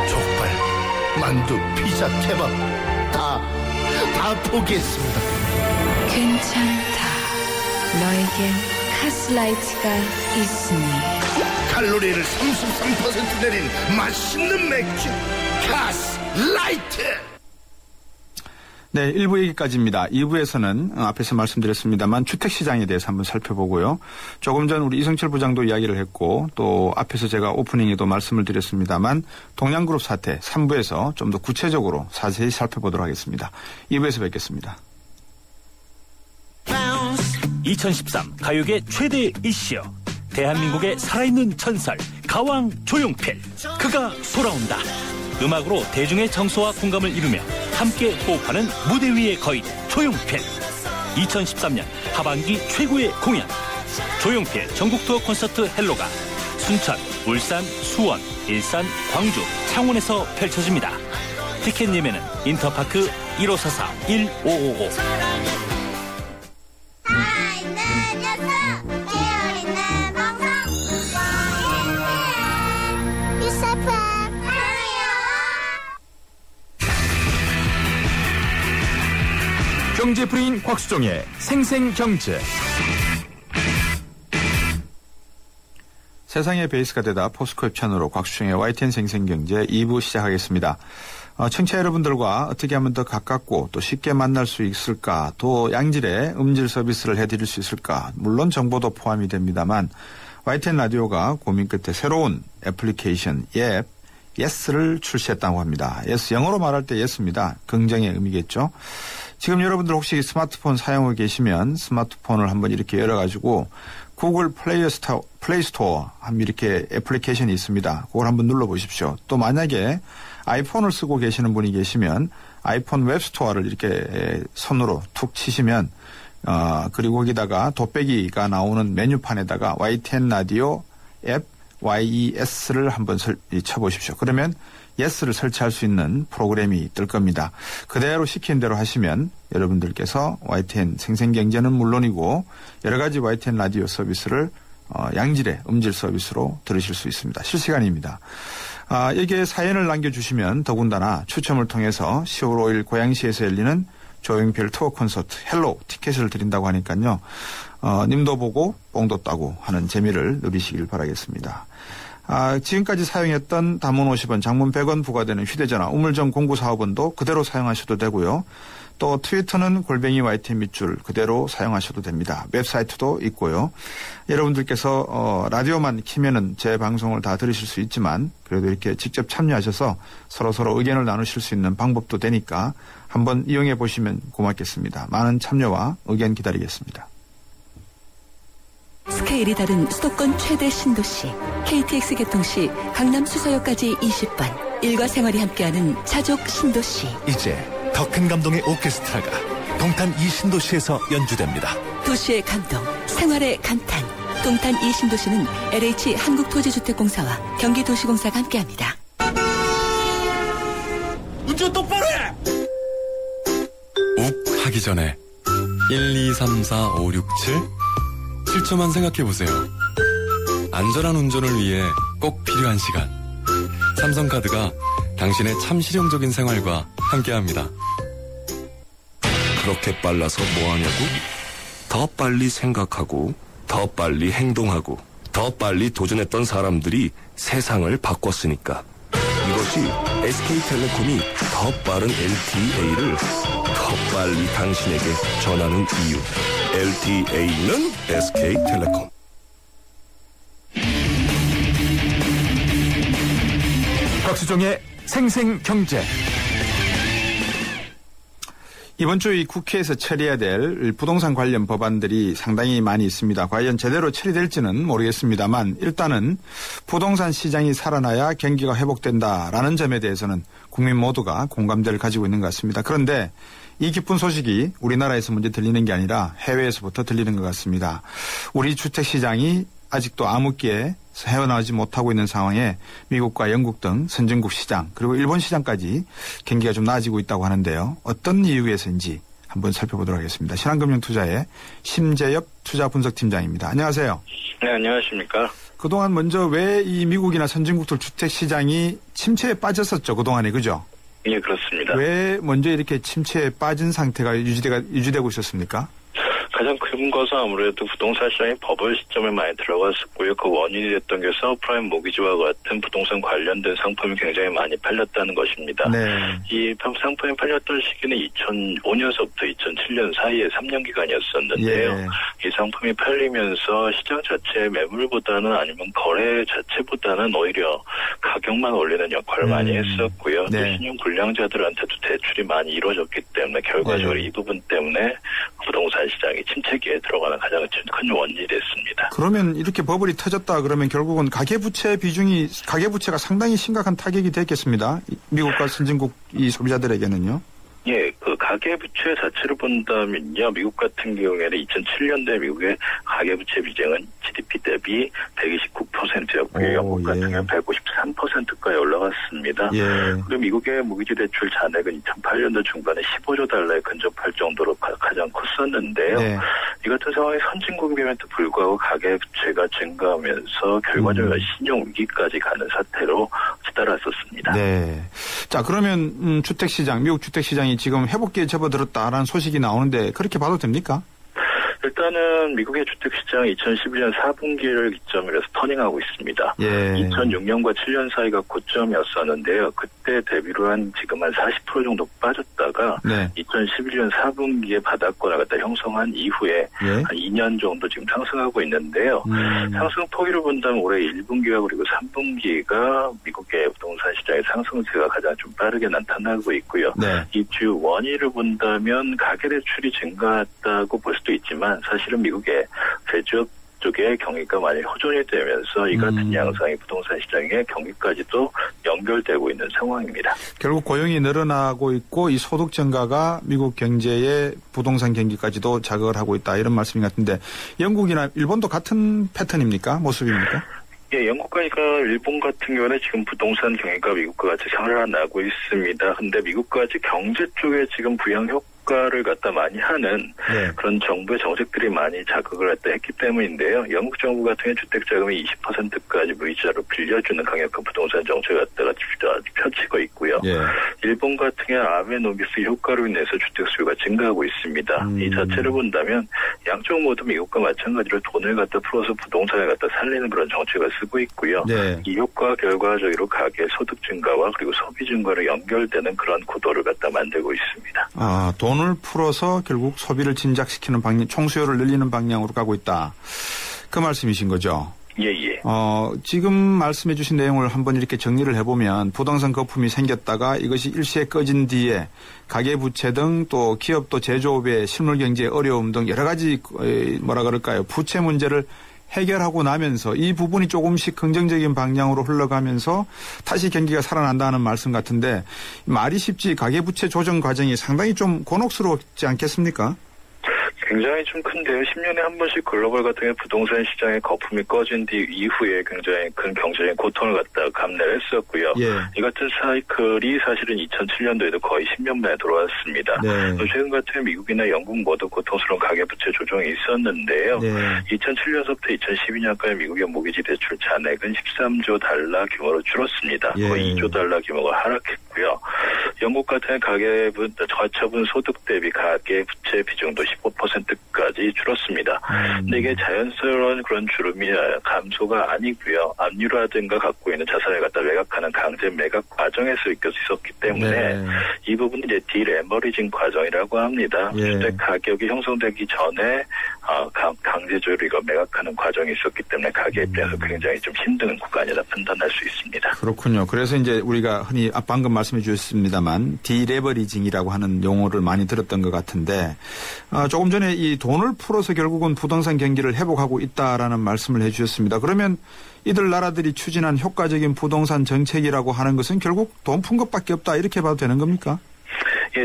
족발, 만두, 피자, 케밥 다 포기했습니다. 괜찮다. 너에겐 카스라이트가 있으니. 칼로리를 33% 내린 맛있는 맥주 카스라이트. 네, 1부 얘기까지입니다. 2부에서는 앞에서 말씀드렸습니다만 주택시장에 대해서 한번 살펴보고요. 조금 전 우리 이성철 부장도 이야기를 했고 또 앞에서 제가 오프닝에도 말씀을 드렸습니다만 동양그룹 사태 3부에서 좀 더 구체적으로 자세히 살펴보도록 하겠습니다. 2부에서 뵙겠습니다. 2013 가요계 최대 이슈. 대한민국의 살아있는 전설 가왕 조용필. 그가 돌아온다. 음악으로 대중의 정서와 공감을 이루며 함께 호흡하는 무대 위의 거인 조용필. 2013년 하반기 최고의 공연 조용필 전국 투어 콘서트 헬로가 순천, 울산, 수원, 일산, 광주, 창원에서 펼쳐집니다. 티켓 예매는 인터파크 1544-1555. 경제프리인 곽수종의 생생경제. 세상의 베이스가 되다 포스코 협찬으로 곽수종의 YTN 생생경제 2부 시작하겠습니다. 청취자 여러분들과 어떻게 하면 더 가깝고 또 쉽게 만날 수 있을까, 또 양질의 음질 서비스를 해드릴 수 있을까, 물론 정보도 포함이 됩니다만 YTN 라디오가 고민 끝에 새로운 애플리케이션 앱 예스를 출시했다고 합니다. 예스, 영어로 말할 때 예스입니다. 긍정의 의미겠죠. 지금 여러분들 혹시 스마트폰 사용하고 계시면 스마트폰을 한번 이렇게 열어가지고 구글 플레이스토어 한번 이렇게 애플리케이션이 있습니다. 그걸 한번 눌러보십시오. 또 만약에 아이폰을 쓰고 계시는 분이 계시면 아이폰 웹스토어를 이렇게 손으로 툭 치시면 그리고 거기다가 돋배기가 나오는 메뉴판에다가 YTN 라디오 앱 YES를 한번 쳐보십시오. 그러면 예스를 설치할 수 있는 프로그램이 뜰 겁니다. 그대로 시킨 대로 하시면 여러분들께서 YTN 생생경제는 물론이고 여러 가지 YTN 라디오 서비스를 양질의 음질 서비스로 들으실 수 있습니다. 실시간입니다. 여기에 사연을 남겨주시면 더군다나 추첨을 통해서 10월 5일 고양시에서 열리는 조용필 투어 콘서트 헬로 티켓을 드린다고 하니까요. 님도 보고 뽕도 따고 하는 재미를 누리시길 바라겠습니다. 지금까지 사용했던 단문 50원, 장문 100원 부과되는 휴대전화, 우물정 0945번도 그대로 사용하셔도 되고요. 또 트위터는 @ YTN 밑줄 그대로 사용하셔도 됩니다. 웹사이트도 있고요. 여러분들께서 라디오만 키면은 제 방송을 다 들으실 수 있지만 그래도 이렇게 직접 참여하셔서 서로 의견을 나누실 수 있는 방법도 되니까 한번 이용해 보시면 고맙겠습니다. 많은 참여와 의견 기다리겠습니다. 스케일이 다른 수도권 최대 신도시 KTX 개통시 강남 수서역까지 20분 일과 생활이 함께하는 차족 신도시. 이제 더 큰 감동의 오케스트라가 동탄 이 신도시에서 연주됩니다. 도시의 감동, 생활의 감탄. 동탄 이 신도시는 LH 한국토지주택공사와 경기도시공사가 함께합니다. 운전 똑바로 해! 욱 하기 전에 1, 2, 3, 4, 5, 6, 7 7초만 생각해보세요. 안전한 운전을 위해 꼭 필요한 시간. 삼성카드가 당신의 참 실용적인 생활과 함께합니다. 그렇게 빨라서 뭐하냐고? 더 빨리 생각하고 더 빨리 행동하고 더 빨리 도전했던 사람들이 세상을 바꿨으니까. 이것이 SK텔레콤이 더 빠른 LTE를 더 빨리 당신에게 전하는 이유. LTE는 SK텔레콤. 곽수종의 생생경제. 이번 주 이 국회에서 처리해야 될 부동산 관련 법안들이 상당히 많이 있습니다. 과연 제대로 처리될지는 모르겠습니다만 일단은 부동산 시장이 살아나야 경기가 회복된다라는 점에 대해서는 국민 모두가 공감대를 가지고 있는 것 같습니다. 그런데 이 기쁜 소식이 우리나라에서 먼저 들리는 게 아니라 해외에서부터 들리는 것 같습니다. 우리 주택시장이 아직도 암흑기에 헤어나오지 못하고 있는 상황에 미국과 영국 등 선진국 시장 그리고 일본 시장까지 경기가 좀 나아지고 있다고 하는데요. 어떤 이유에서인지 한번 살펴보도록 하겠습니다. 신한금융투자의 심재엽 투자분석팀장입니다. 안녕하세요. 네, 안녕하십니까. 그동안 먼저 왜 이 미국이나 선진국들 주택시장이 침체에 빠졌었죠. 그동안에 그죠? 예, 그렇습니다. 왜 먼저 이렇게 침체에 빠진 상태가 유지되고 있었습니까? 가장 큰 것은 아무래도 부동산 시장이 버블 시점에 많이 들어갔었고요. 그 원인이 됐던 게 서브프라임 모기지와 같은 부동산 관련된 상품이 굉장히 많이 팔렸다는 것입니다. 네. 이 상품이 팔렸던 시기는 2005년서부터 2007년 사이에 3년 기간이었었는데요. 예. 이 상품이 팔리면서 시장 자체의 매물보다는 아니면 거래 자체보다는 오히려 가격만 올리는 역할을 많이 했었고요. 네. 또 신용 불량자들한테도 대출이 많이 이루어졌기 때문에 결과적으로 네. 이 부분 때문에 부동산 시장이 침체기에 들어가는 가장 큰 원인이 됐습니다. 그러면 이렇게 버블이 터졌다 그러면 결국은 가계부채가 상당히 심각한 타격이 됐겠습니다. 미국과 선진국 이 소비자들에게는요. 가계부채 자체를 본다면요. 미국 같은 경우에는 2007년도에 미국의 가계부채 비중은 GDP 대비 129%였고요. 영국 같은 경우는 153%까지 올라갔습니다. 그리고 미국의 무기지 대출 잔액은 2008년도 중반에 15조 달러에 근접할 정도로 가장 컸었는데요. 이 같은 상황이 선진국임에도 불구하고 가계부채가 증가하면서 결과적으로 신용 위기까지 가는 사태로 치달았었습니다. 네. 자, 그러면 주택시장, 미국 주택시장이 지금 회복기에 접어들었다라는 소식이 나오는데 그렇게 봐도 됩니까? 일단은 미국의 주택시장이 2011년 4분기를 기점으로 해서 터닝하고 있습니다. 2006년과 7년 사이가 고점이었었는데요. 그때 대비로 한 지금 한 40% 정도 빠졌다가 2011년 4분기에 바닥권을 갖다 형성한 이후에 한 2년 정도 지금 상승하고 있는데요. 상승 폭이를 본다면 올해 1분기와 그리고 3분기가 미국의 부동산 시장의 상승세가 가장 좀 빠르게 나타나고 있고요. 이 주 원인을 본다면 가계대출이 증가했다고 볼 수도 있지만 사실은 미국의 제조업 쪽의 경기가 많이 호전이 되면서 이 같은 양상이 부동산 시장의 경기까지도 연결되고 있는 상황입니다. 결국 고용이 늘어나고 있고 이 소득 증가가 미국 경제의 부동산 경기까지도 자극을 하고 있다 이런 말씀 같은데 영국이나 일본도 같은 패턴입니까? 모습입니까? 영국과 일본 같은 경우는 지금 부동산 경기가 미국과 같이 살아나고 있습니다. 근데 미국과 같이 경제 쪽에 지금 부양 효과를 갖다 많이 하는 그런 정부의 정책들이 많이 자극을 갖다 했기 때문인데요. 영국 정부 같은 경우 주택자금의 20%까지 무이자로 빌려주는 강력한 부동산 정책을 갖다가 펼치고 있고요. 일본 같은 경우 아베노미스 효과로 인해서 주택 수요가 증가하고 있습니다. 이 자체를 본다면 양쪽 모두 미국과 마찬가지로 돈을 갖다 풀어서 부동산을 갖다 살리는 그런 정책을 쓰고 있고요. 이 효과 결과적으로 가계 소득 증가와 그리고 소비 증가로 연결되는 그런 구도를 갖다 만들고 있습니다. 돈을 풀어서 결국 소비를 진작시키는 방향, 총수요를 늘리는 방향으로 가고 있다. 그 말씀이신 거죠? 지금 말씀해 주신 내용을 한번 이렇게 정리를 해보면 부동산 거품이 생겼다가 이것이 일시에 꺼진 뒤에 가계부채 등 또 기업도 제조업의 실물경제의 어려움 등 여러 가지 부채 문제를 해결하고 나면서 이 부분이 조금씩 긍정적인 방향으로 흘러가면서 다시 경기가 살아난다는 말씀 같은데 말이 쉽지 가계부채 조정 과정이 상당히 좀 곤혹스럽지 않겠습니까? 굉장히 좀 큰데요. 10년에 한 번씩 글로벌 같은 경우 부동산 시장의 거품이 꺼진 뒤 이후에 굉장히 큰 경제적인 고통을 갖다 감내를 했었고요. 이 같은 사이클이 사실은 2007년도에도 거의 10년 만에 돌아왔습니다. 최근 같은 경우 미국이나 영국 모두 고통스러운 가계부채 조정이 있었는데요. 2007년서부터 2012년까지 미국의 모기지 대출 잔액은 13조 달러 규모로 줄었습니다. 거의 2조 달러 규모가 하락했고요. 영국 같은 저처분 소득 대비 가계부채 비중도 15%까지 줄었습니다. 근데 이게 자연스러운 그런 주름이 감소가 아니고요. 압류라든가 갖고 있는 자산을 갖다 매각하는 강제 매각 과정에서 있었기 때문에 이 부분은 이제 디레버리징 과정이라고 합니다. 주택 가격이 형성되기 전에 강제적으로 이거 매각하는 과정이 있었기 때문에 가계 입장에서 굉장히 좀 힘든 구간이라 판단할 수 있습니다. 그렇군요. 그래서 이제 우리가 흔히 방금 말씀해 주셨습니다만 디레버리징이라고 하는 용어를 많이 들었던 것 같은데 조금 전에 이 돈을 풀어서 결국은 부동산 경기를 회복하고 있다라는 말씀을 해 주셨습니다. 그러면 이들 나라들이 추진한 효과적인 부동산 정책이라고 하는 것은 결국 돈 푼 것밖에 없다 이렇게 봐도 되는 겁니까?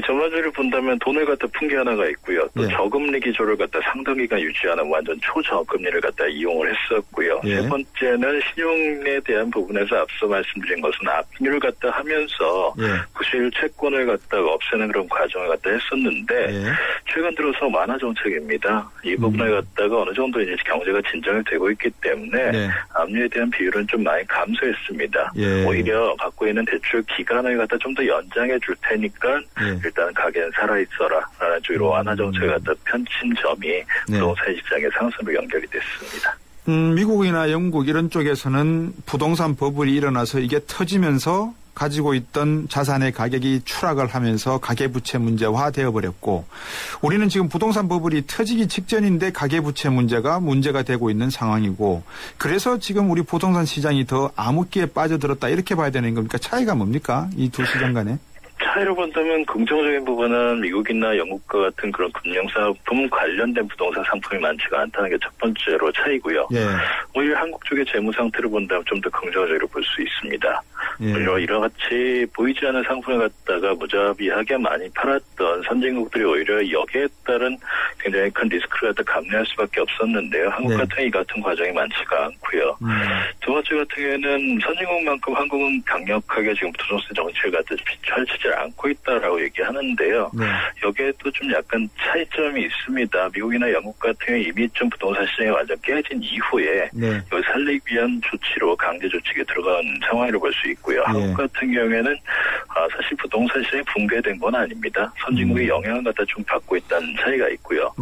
전반적으로 본다면 돈을 갖다 푼 게 하나가 있고요. 또 저금리 기조를 갖다 상당 기간 유지하는 완전 초저금리를 갖다 이용을 했었고요. 세 번째는 신용에 대한 부분에서 앞서 말씀드린 것은 압류를 갖다 하면서 구실 채권을 갖다가 없애는 그런 과정을 갖다 했었는데 최근 들어서 완화 정책입니다. 이 부분을 갖다가 어느 정도 이제 경제가 진정이 되고 있기 때문에 압류에 대한 비율은 좀 많이 감소했습니다. 오히려 갖고 있는 대출 기간을 갖다 좀 더 연장해 줄 테니까 일단 가게는 살아있어라 라는 쪽으로 완화 정책을 갖다 펼친 점이 부동산 시장의 상승으로 연결이 됐습니다. 미국이나 영국 이런 쪽에서는 부동산 버블이 일어나서 이게 터지면서 가지고 있던 자산의 가격이 추락을 하면서 가계부채 문제화 되어버렸고 우리는 지금 부동산 버블이 터지기 직전인데 가계부채 문제가 되고 있는 상황이고 그래서 지금 우리 부동산 시장이 더 암흑기에 빠져들었다 이렇게 봐야 되는 겁니까? 차이가 뭡니까? 이 두 시장 간에? 차이로 본다면 긍정적인 부분은 미국이나 영국과 같은 그런 금융산품 관련된 부동산 상품이 많지가 않다는 게 첫 번째로 차이고요. 예. 오히려 한국 쪽의 재무 상태를 본다면 좀 더 긍정적으로 볼 수 있습니다. 예. 오히려 이같이 보이지 않는 상품을 갖다가 무자비하게 많이 팔았던 선진국들이 오히려 여기에 따른 굉장히 큰 리스크를 갖다 감내할 수밖에 없었는데요. 한국 같은 이 같은 과정이 많지가 않고요. 두 번째 같은 경우에는 선진국만큼 한국은 강력하게 지금 부동산 정책을 갖다 펼치지 않고 있다라고 얘기하는데요. 여기에도 좀 약간 차이점이 있습니다. 미국이나 영국 같은 경우 이미 좀 부동산 시장이 완전 깨진 이후에 여기 살리기 위한 조치로 강제 조치에 들어간 상황이라고 볼 수 있고요. 한국 같은 경우에는 사실 부동산 시장이 붕괴된 건 아닙니다. 선진국의 영향을 갖다 좀 받고 있다는 차이가 있고요.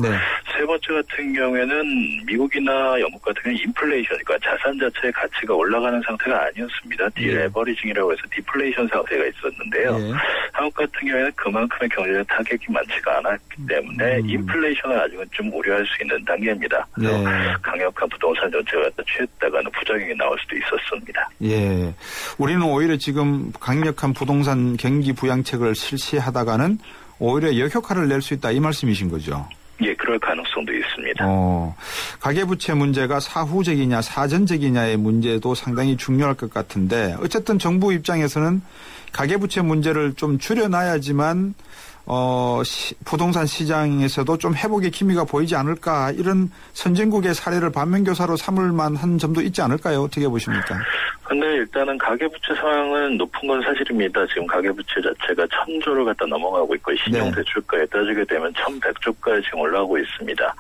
세 번째 같은 경우에는 미국이나 영국 같은 경우는 인플레이션, 그러니까 자산 자체의 가치가 올라가는 상태가 아니었습니다. 디레버리징이라고 해서 디플레이션 상태가 있었는데요. 한국 같은 경우에는 그만큼의 경제적 타격이 많지가 않았기 때문에 인플레이션을 아직은 좀 우려할 수 있는 단계입니다. 그래서 강력한 부동산 정책을 갖다 취했다가는 부작용이 나올 수도 있었습니다. 예, 우리는 오히려 지금 강력한 부동산 경기 부양책을 실시하다가는 오히려 역효과를 낼 수 있다 이 말씀이신 거죠? 예, 그럴 가능성도 있습니다. 가계부채 문제가 사후적이냐 사전적이냐의 문제도 상당히 중요할 것 같은데 어쨌든 정부 입장에서는 가계부채 문제를 좀 줄여놔야지만 부동산 시장에서도 좀 회복의 기미가 보이지 않을까 이런 선진국의 사례를 반면교사로 삼을 만한 점도 있지 않을까요? 어떻게 보십니까? 근데 일단은 가계부채 상황은 높은 건 사실입니다. 지금 가계부채 자체가 1,000조를 갖다 넘어가고 있고 신용대출가에 따지게 되면 1,100조까지 지금 올라오고 있습니다.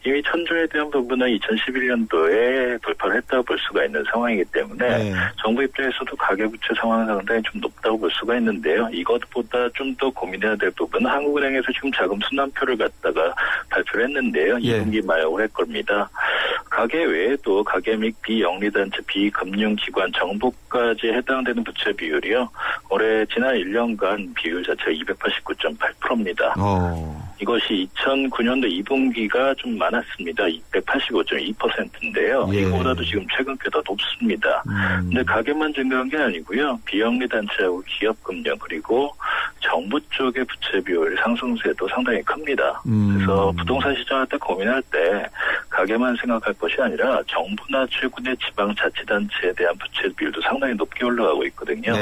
이미 1,000조에 대한 부분은 2011년도에 돌파를 했다고 볼 수가 있는 상황이기 때문에 정부 입장에서도 가계부채 상황은 상당히 좀 높다고 볼 수가 있는데요. 이것보다 좀 더 고민해야 될 부분은 한국은행에서 지금 자금 순환표를 갖다가 발표를 했는데요. 2분기 말 올해 겁니다. 가계 외에도 가계 및 비영리단체, 비금융기관, 정부까지 해당되는 부채 비율이요. 올해 지난 1년간 비율 자체가 289.8%입니다. 이것이 2009년도 2분기가 좀 많았습니다. 185.2%인데요. 이거보다도 지금 최근 꽤 더 높습니다. 근데 가계만 증가한 게 아니고요. 비영리단체하고 기업금융 그리고 정부 쪽의 부채 비율 상승세도 상당히 큽니다. 그래서 부동산 시장을 딱 고민할 때 가계만 생각할 것이 아니라 정부나 최근의 지방자치단체에 대한 부채 비율도 상당히 높게 올라가고 있거든요.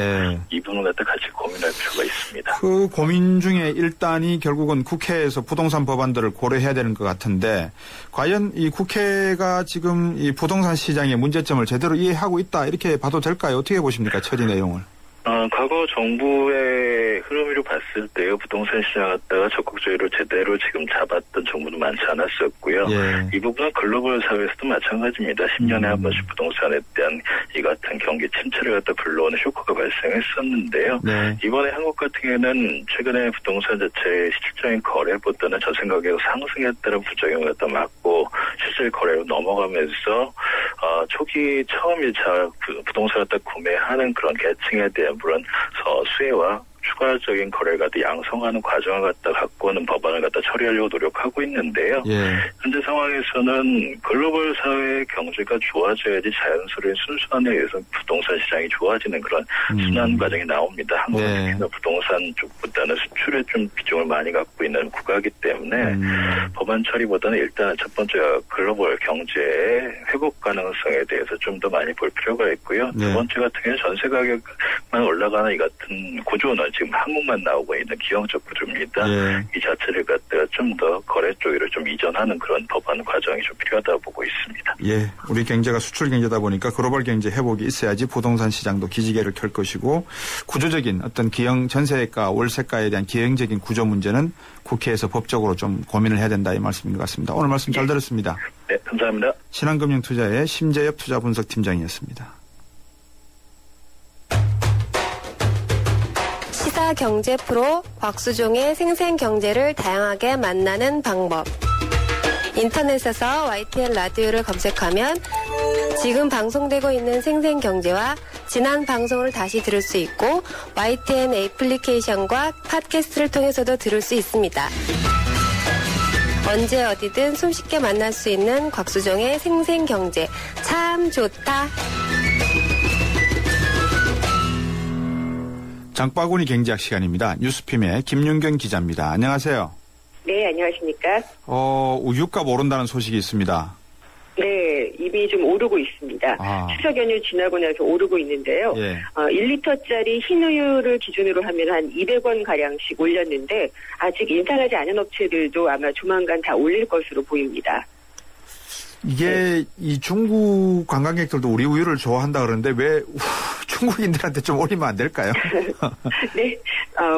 이 부분을 갖다 같이 고민할 필요가 있습니다. 그 고민 중에 일단이 결국은 국회에서 부동산 법안들을 고려해야 되는 것 같은데 과연 이 국회가 지금 이 부동산 시장의 문제점을 제대로 이해하고 있다 이렇게 봐도 될까요? 어떻게 보십니까? 처리 내용을. 과거 정부의 흐름으로 봤을 때요, 부동산 시장 갖다가 적극적으로 제대로 지금 잡았던 정부도 많지 않았었고요. 이 부분은 글로벌 사회에서도 마찬가지입니다. 10년에 한 번씩 부동산에 대한 이 같은 경기 침체를 갖다 불러오는 쇼크가 발생했었는데요. 이번에 한국 같은 경우에는 최근에 부동산 자체의 실질적인 거래보다는 전세 가격 상승에 따른 부작용을 갖다 막고 실질 거래로 넘어가면서 초기 처음 1차 부동산을 갖다 구매하는 그런 계층에 대한 물론 수혜와 추가적인 거래를 갖다 양성하는 과정을 갖다 갖고 오는 법안을 갖다 처리하려고 노력하고 있는데요. 현재 상황에서는 글로벌 사회의 경제가 좋아져야지 자연스러운 순환에 의해서 부동산 시장이 좋아지는 그런 순환 과정이 나옵니다. 한국은 특히나 부동산 쪽보다는 수출에 좀 비중을 많이 갖고 있는 국가이기 때문에 법안 처리보다는 일단 첫 번째가 글로벌 경제의 회복 가능성에 대해서 좀 더 많이 볼 필요가 있고요. 두 번째 같은 경우는 전세 가격만 올라가는 이 같은 구조는 지금 한국만 나오고 있는 기형적 구조입니다. 이 자체를 갖다가 좀 더 거래 쪽으로 좀 이전하는 그런 법안 과정이 좀 필요하다고 보고 있습니다. 우리 경제가 수출 경제다 보니까 글로벌 경제 회복이 있어야지 부동산 시장도 기지개를 켤 것이고 구조적인 어떤 기형 전세가 월세가에 대한 기형적인 구조 문제는 국회에서 법적으로 좀 고민을 해야 된다 이 말씀인 것 같습니다. 오늘 말씀 잘 들었습니다. 네, 감사합니다. 신한금융투자의 심재엽 투자분석팀장이었습니다. 시사 경제 프로 곽수종의 생생경제를 다양하게 만나는 방법. 인터넷에서 YTN 라디오를 검색하면 지금 방송되고 있는 생생경제와 지난 방송을 다시 들을 수 있고 YTN 애플리케이션과 팟캐스트를 통해서도 들을 수 있습니다. 언제 어디든 손쉽게 만날 수 있는 곽수종의 생생경제 참 좋다. 장바구니 경제학 시간입니다. 뉴스핌의 김윤경 기자입니다. 안녕하세요. 네, 안녕하십니까. 우유값 오른다는 소식이 있습니다. 네, 이미 좀 오르고 있습니다. 추석 연휴 지나고 나서 오르고 있는데요. 예. 1리터짜리 흰우유를 기준으로 하면 한 200원 가량씩 올렸는데 아직 인상하지 않은 업체들도 아마 조만간 다 올릴 것으로 보입니다. 이게 네. 이 중국 관광객들도 우리 우유를 좋아한다 그러는데 왜 중국인들한테 좀 올리면 안 될까요? 네,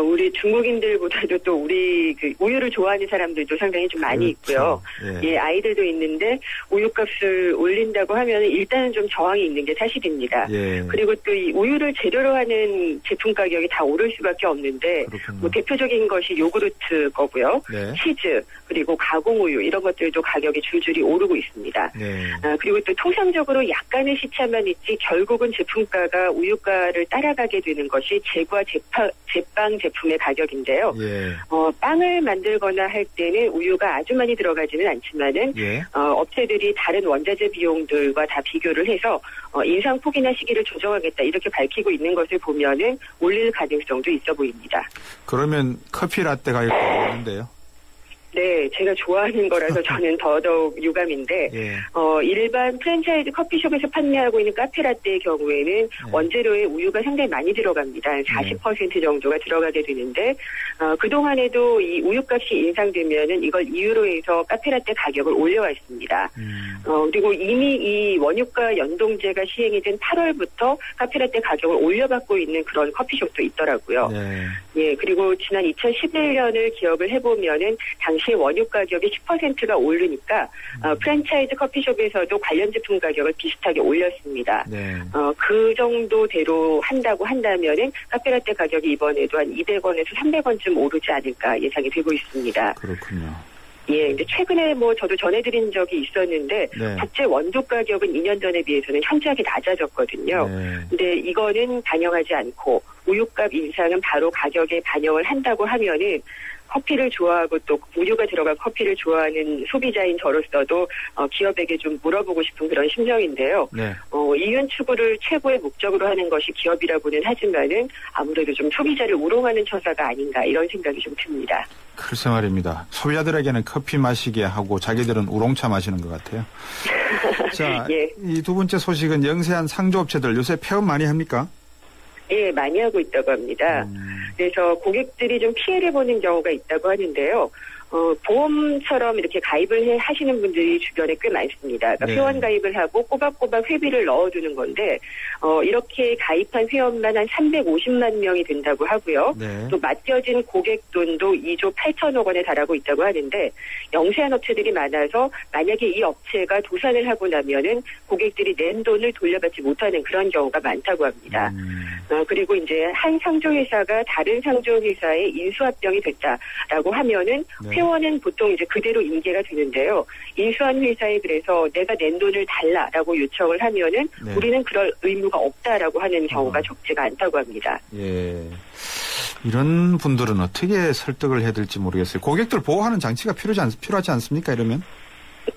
우리 중국인들보다도 또 우리 그 우유를 좋아하는 사람들도 상당히 좀 많이 그렇죠. 있고요. 예, 아이들도 있는데 우유값을 올린다고 하면 일단은 좀 저항이 있는 게 사실입니다. 예. 그리고 또 이 우유를 재료로 하는 제품 가격이 다 오를 수밖에 없는데 뭐 대표적인 것이 요구르트 거고요. 네. 치즈 그리고 가공우유 이런 것들도 가격이 줄줄이 오르고 있습니다. 네. 그리고 또 통상적으로 약간의 시차만 있지 결국은 제품가가 우유가를 따라가게 되는 것이 제과 제빵 제품의 가격인데요. 예. 빵을 만들거나 할 때는 우유가 아주 많이 들어가지는 않지만은 예. 업체들이 다른 원자재 비용들과 다 비교를 해서 인상폭이나 시기를 조정하겠다 이렇게 밝히고 있는 것을 보면은 올릴 가능성도 있어 보입니다. 그러면 커피 라떼 가격도 오르는데요? 네, 제가 좋아하는 거라서 저는 더더욱 유감인데 예. 일반 프랜차이즈 커피숍에서 판매하고 있는 카페라떼의 경우에는 원재료에 우유가 상당히 많이 들어갑니다. 40% 정도가 들어가게 되는데 그동안에도 이 우유값이 인상되면은 이걸 이유로 해서 카페라떼 가격을 올려왔습니다. 그리고 이미 이 원유가 연동제가 시행이 된 8월부터 카페라떼 가격을 올려받고 있는 그런 커피숍도 있더라고요. 예, 그리고 지난 2011년을 기억을 해보면은 당시 원유 가격이 10%가 오르니까 프랜차이즈 커피숍에서도 관련 제품 가격을 비슷하게 올렸습니다. 네. 그 정도대로 한다고 한다면은 카페라떼 가격이 이번에도 한 200원에서 300원쯤 오르지 않을까 예상이 되고 있습니다. 그렇군요. 예, 근데 최근에 뭐 저도 전해드린 적이 있었는데 네. 국제 원두 가격은 2년 전에 비해서는 현저하게 낮아졌거든요. 네. 근데 이거는 반영하지 않고 우유값 인상은 바로 가격에 반영을 한다고 하면은 커피를 좋아하고 또 우유가 들어간 커피를 좋아하는 소비자인 저로서도 기업에게 좀 물어보고 싶은 그런 심정인데요. 네. 이윤 추구를 최고의 목적으로 하는 것이 기업이라고는 하지만은 아무래도 좀 소비자를 우롱하는 처사가 아닌가 이런 생각이 좀 듭니다. 글쎄 말입니다. 소비자들에게는 커피 마시게 하고 자기들은 우롱차 마시는 것 같아요. 자, 예. 이 두 번째 소식은 영세한 상조업체들 요새 폐업 많이 합니까? 예, 많이 하고 있다고 합니다. 그래서 고객들이 좀 피해를 보는 경우가 있다고 하는데요. 보험처럼 이렇게 가입을 하시는 분들이 주변에 꽤 많습니다. 그러니까 네. 회원 가입을 하고 꼬박꼬박 회비를 넣어두는 건데 이렇게 가입한 회원만 한 350만 명이 된다고 하고요. 네. 또 맡겨진 고객 돈도 2조 8천억 원에 달하고 있다고 하는데 영세한 업체들이 많아서 만약에 이 업체가 도산을 하고 나면은 고객들이 낸 돈을 돌려받지 못하는 그런 경우가 많다고 합니다. 그리고 이제 한 상조회사가 다른 상조회사에 인수합병이 됐다라고 하면은 네. 회원은 보통 이제 그대로 인계가 되는데요. 인수한 회사에 그래서 내가 낸 돈을 달라라고 요청을 하면은 네. 우리는 그럴 의무가 없다라고 하는 경우가 적지가 않다고 합니다. 예. 이런 분들은 어떻게 설득을 해야 될지 모르겠어요. 고객들 보호하는 장치가 필요하지 않습니까? 이러면?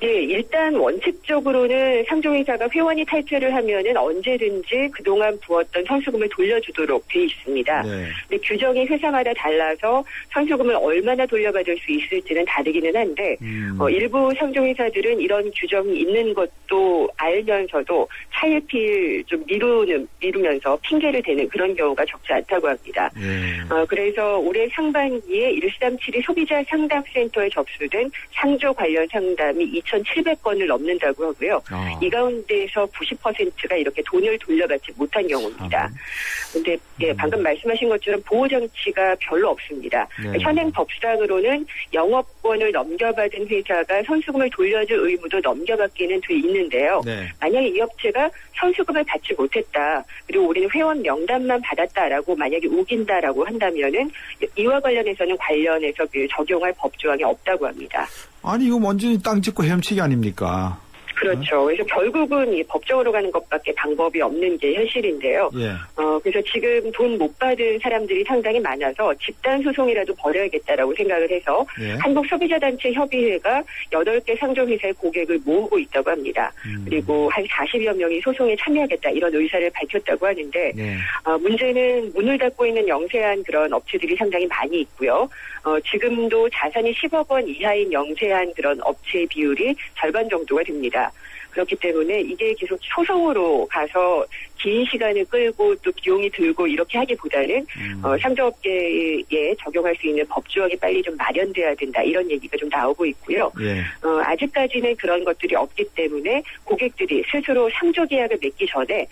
예, 일단 원칙적으로는 상조회사가 회원이 탈퇴를 하면은 언제든지 그동안 부었던 선수금을 돌려주도록 돼 있습니다. 네. 근데 규정이 회사마다 달라서 선수금을 얼마나 돌려받을 수 있을지는 다르기는 한데 일부 상조회사들은 이런 규정이 있는 것도 알면서도 차일피일 좀 미루면서 핑계를 대는 그런 경우가 적지 않다고 합니다. 그래서 올해 상반기에 1372 소비자 상담센터에 접수된 상조 관련 상담이 2,700건을 넘는다고 하고요. 이 가운데에서 90%가 이렇게 돈을 돌려받지 못한 경우입니다. 그런데 예, 방금 말씀하신 것처럼 보호장치가 별로 없습니다. 네. 현행 법상으로는 영업권을 넘겨받은 회사가 선수금을 돌려줄 의무도 넘겨받기는 돼 있는데요. 네. 만약에 이 업체가 선수금을 받지 못했다. 그리고 우리는 회원 명단만 받았다라고 만약에 우긴다라고 한다면은 이와 관련해서는 적용할 법 조항이 없다고 합니다. 아니 이거 완전히 땅 짓고 헤엄치기 아닙니까? 그렇죠. 그래서 결국은 이 법정으로 가는 것밖에 방법이 없는 게 현실인데요. 예. 그래서 지금 돈 못 받은 사람들이 상당히 많아서 집단 소송이라도 벌여야겠다라고 생각을 해서 예. 한국소비자단체 협의회가 8개 상조회사의 고객을 모으고 있다고 합니다. 그리고 한 40여 명이 소송에 참여하겠다 이런 의사를 밝혔다고 하는데 예. 문제는 문을 닫고 있는 영세한 그런 업체들이 상당히 많이 있고요. 지금도 자산이 10억 원 이하인 영세한 그런 업체의 비율이 절반 정도가 됩니다. 그렇기 때문에 이게 계속 소송으로 가서 긴 시간을 끌고 또 비용이 들고 이렇게 하기보다는 상조업계에 적용할 수 있는 법조항이 빨리 좀 마련돼야 된다 이런 얘기가 좀 나오고 있고요. 예. 아직까지는 그런 것들이 없기 때문에 고객들이 스스로 상조계약을 맺기 전에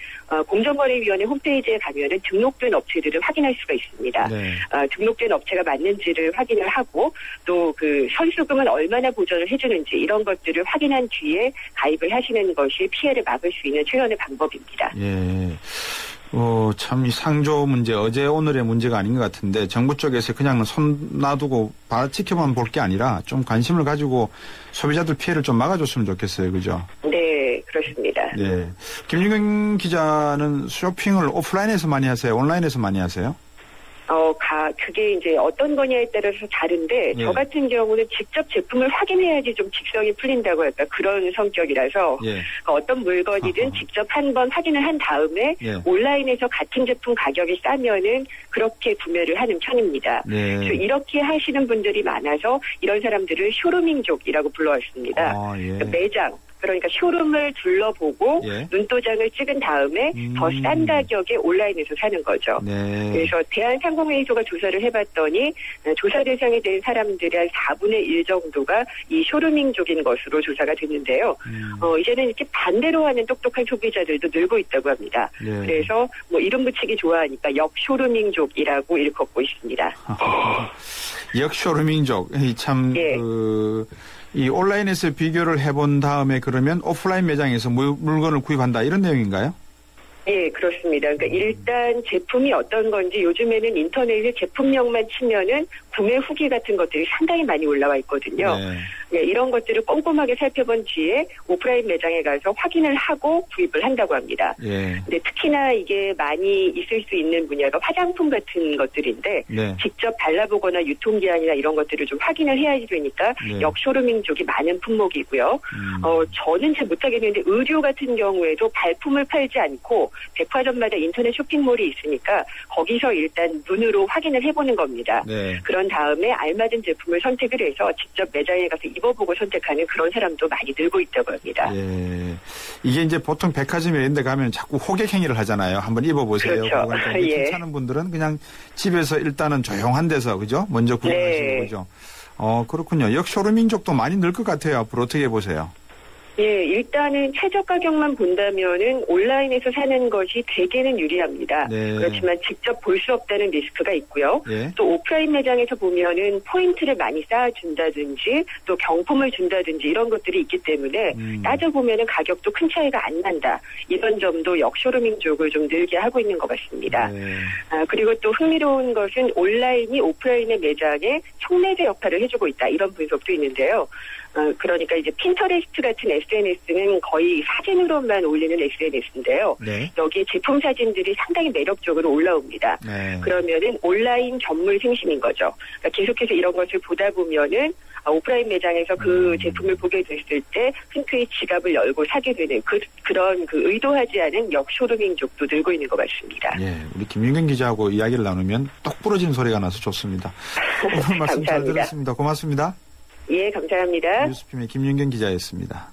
공정거래위원회 홈페이지에 가면은 등록된 업체들을 확인할 수가 있습니다. 네. 등록된 업체가 맞는지를 확인을 하고 또 그 선수금은 얼마나 보전을 해주는지 이런 것들을 확인한 뒤에 가입을 하시는 것이 피해를 막을 수 있는 최선의 방법입니다. 예. 참 이 상조 문제 어제 오늘의 문제가 아닌 것 같은데 정부 쪽에서 그냥 손 놔두고 지켜만 볼 게 아니라 좀 관심을 가지고 소비자들 피해를 좀 막아줬으면 좋겠어요. 그죠? 네, 그렇습니다. 네. 김윤경 기자는 쇼핑을 오프라인에서 많이 하세요? 온라인에서 많이 하세요? 그게 이제 어떤 거냐에 따라서 다른데, 예. 저 같은 경우는 직접 제품을 확인해야지 좀 직성이 풀린다고 할까, 그런 성격이라서, 예. 어떤 물건이든 직접 한번 확인을 한 다음에, 예. 온라인에서 같은 제품 가격이 싸면은 그렇게 구매를 하는 편입니다. 네. 그래서 이렇게 하시는 분들이 많아서 이런 사람들을 쇼루밍족이라고 불러왔습니다. 예. 그러니까 매장. 그러니까 쇼룸을 둘러보고 예. 눈도장을 찍은 다음에 더 싼 가격에 온라인에서 사는 거죠. 네. 그래서 대한상공회의소가 조사를 해봤더니 조사 대상이 된 사람들의 한 4분의 1 정도가 이 쇼루밍족인 것으로 조사가 됐는데요. 이제는 이렇게 반대로 하는 똑똑한 소비자들도 늘고 있다고 합니다. 네. 그래서 뭐 이름 붙이기 좋아하니까 역쇼루밍족이라고 일컫고 있습니다. 역쇼루밍족 참 예. 이 온라인에서 비교를 해본 다음에 그러면 오프라인 매장에서 물건을 구입한다 이런 내용인가요? 네, 그렇습니다. 그러니까 일단 제품이 어떤 건지 요즘에는 인터넷에 제품명만 치면은 구매 후기 같은 것들이 상당히 많이 올라와 있거든요. 네. 네, 이런 것들을 꼼꼼하게 살펴본 뒤에 오프라인 매장에 가서 확인을 하고 구입을 한다고 합니다. 네. 근데 특히나 이게 많이 있을 수 있는 분야가 화장품 같은 것들인데 네. 직접 발라보거나 유통기한이나 이런 것들을 좀 확인을 해야지 되니까 네. 역쇼루밍 쪽이 많은 품목이고요. 저는 잘 못하겠는데 의류 같은 경우에도 발품을 팔지 않고 백화점마다 인터넷 쇼핑몰이 있으니까 거기서 일단 눈으로 확인을 해보는 겁니다. 네. 그런 다음에 알맞은 제품을 선택을 해서 직접 매장에 가서 입어보고 선택하는 그런 사람도 많이 늘고 있다고 합니다. 예. 이게 이제 보통 백화점 이런 데 가면 자꾸 호객 행위를 하잖아요. 한번 입어보세요. 그렇죠. 그러니까 예. 괜찮은 분들은 그냥 집에서 일단은 조용한 데서 그죠? 먼저 구입하시는 네. 거죠. 그렇군요. 역쇼루밍족도 많이 늘 것 같아요. 앞으로 어떻게 보세요? 예, 일단은 최저 가격만 본다면은 온라인에서 사는 것이 대개는 유리합니다. 네. 그렇지만 직접 볼 수 없다는 리스크가 있고요. 네. 또 오프라인 매장에서 보면은 포인트를 많이 쌓아준다든지 또 경품을 준다든지 이런 것들이 있기 때문에 따져보면은 가격도 큰 차이가 안 난다. 이런 점도 역쇼루밍 쪽을 좀 늘게 하고 있는 것 같습니다. 네. 그리고 또 흥미로운 것은 온라인이 오프라인의 매장에 촉매제 역할을 해주고 있다. 이런 분석도 있는데요. 그러니까 이제 핀터레스트 같은 SNS는 거의 사진으로만 올리는 SNS인데요. 네. 여기에 제품 사진들이 상당히 매력적으로 올라옵니다. 네. 그러면은 온라인 전물 생심인 거죠. 그러니까 계속해서 이런 것을 보다 보면은 오프라인 매장에서 그 제품을 보게 됐을 때 흔쾌히 지갑을 열고 사게 되는 그런 의도하지 않은 역쇼루밍족도 늘고 있는 것 같습니다. 예, 우리 김윤경 기자하고 이야기를 나누면 똑 부러지는 소리가 나서 좋습니다. 오늘 말씀 잘 들었습니다. 고맙습니다. 예, 감사합니다. 뉴스핌의 김윤경 기자였습니다.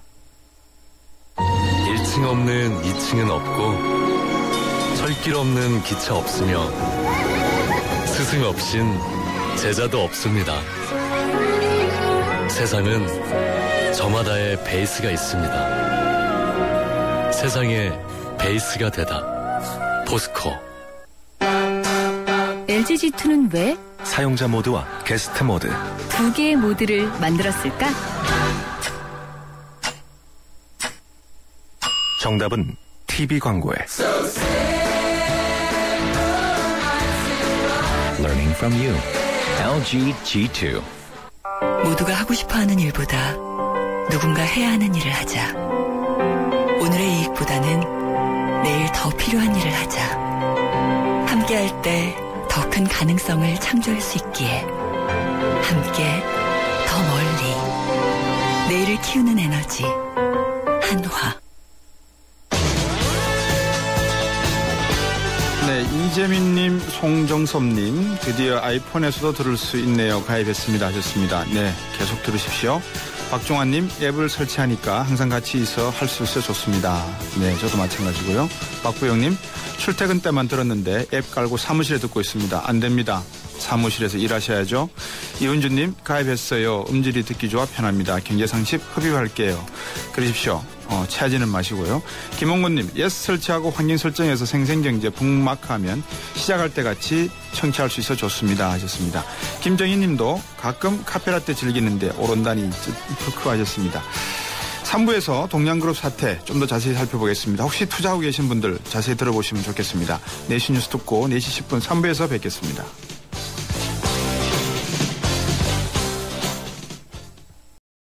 1층 없는 2층은 없고 철길 없는 기차 없으며 스승 없인 제자도 없습니다. 세상은 저마다의 베이스가 있습니다. 세상에 베이스가 되다. 포스코. LG G2는 왜? 사용자 모드와 게스트 모드. 두 개의 모드를 만들었을까? 정답은 TV 광고에. Learning from you. LG G2. 모두가 하고 싶어하는 일보다 누군가 해야 하는 일을 하자. 오늘의 이익보다는 내일 더 필요한 일을 하자. 함께할 때 더 큰 가능성을 창조할 수 있기에 함께 더 멀리 내일을 키우는 에너지 한화. 네, 이재민님, 송정섭님, 드디어 아이폰에서도 들을 수 있네요. 가입했습니다 하셨습니다. 네, 계속 들으십시오. 박종환님, 앱을 설치하니까 항상 같이 있어 할 수 있어 좋습니다. 네, 저도 마찬가지고요. 박부영님, 출퇴근 때만 들었는데 앱 깔고 사무실에 듣고 있습니다. 안 됩니다. 사무실에서 일하셔야죠. 이은주님, 가입했어요. 음질이 듣기 좋아 편합니다. 경제상식 흡입할게요. 그러십시오. 체하지는 마시고요. 김홍근님, 예스 설치하고 환경 설정에서 생생경제 북마크하면 시작할 때 같이 청취할 수 있어 좋습니다 하셨습니다. 김정희님도 가끔 카페라떼 즐기는데 오른다니 크크 하셨습니다. 3부에서 동양그룹 사태 좀 더 자세히 살펴보겠습니다. 혹시 투자하고 계신 분들 자세히 들어보시면 좋겠습니다. 4시 뉴스 듣고 4시 10분 3부에서 뵙겠습니다.